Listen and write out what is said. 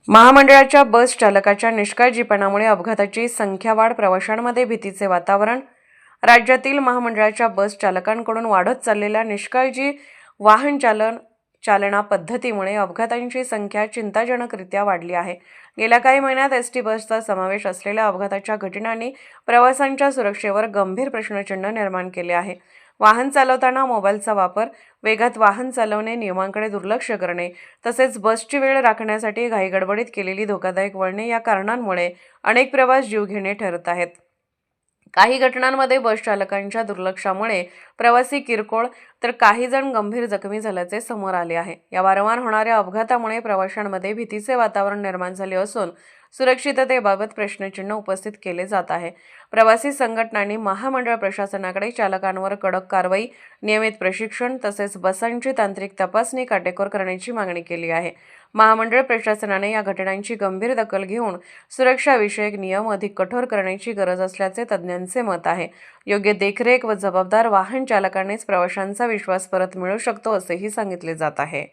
महामंडळाच्या बस चालकाच्या निष्काळजीपणामुळे अपघाताची संख्या वाढ, प्रवाशांमध्ये भीतीचे वातावरण। राज्यातील महामंडळाच्या बस चालकांकडून वाढत चाललेल्या निष्काळजी वाहन चालना पद्धतीमुळे अपघातांची संख्या चिंताजनकरित्या वाढली आहे। गेल्या काही महिन्यात एसटी बसचा समावेश असलेल्या अपघाताच्या घटनांनी प्रवाशांच्या सुरक्षेवर गंभीर प्रश्नचिन्ह निर्माण केले आहे। वाहन चालवताना मोबाईलचा वापर, वेगात वाहन चालवणे, नियमांकडे दुर्लक्ष करणे तसेच बसची वेळ राखण्यासाठी घाईगडबडीत केलेली धोकादायक वळणे या कारणांमुळे अनेक प्रवास जीवघेणे ठरत आहेत। काही घटनांमध्ये बस चालकांच्या दुर्लक्षामुळे प्रवासी किरकोळ तर काही जण गंभीर जखमी झाल्याचे समोर आले आहे। या वारंवार होणाऱ्या अपघातामुळे प्रवाशांमध्ये भीतीचे वातावरण निर्माण झाले असून सुरक्षिततेबाबत प्रश्नचिन्ह उपस्थित केले जात आहे। प्रवासी संघटनांनी महामंडळ प्रशासनाकडे चालकांवर कडक कारवाई, नियमित प्रशिक्षण तसेच बसांची तांत्रिक तपासणी काटेकोर करण्याची मागणी केली आहे। महामंडळ प्रशासनाने या घटनांची गंभीर दखल घेऊन सुरक्षाविषयक नियम अधिक कठोर करण्याची गरज असल्याचे तज्ज्ञांचे मत आहे। योग्य देखरेख व जबाबदार वाहन चालकानेच प्रवाशांचा विश्वास परत मिळू शकतो असेही सांगितले जात आहे।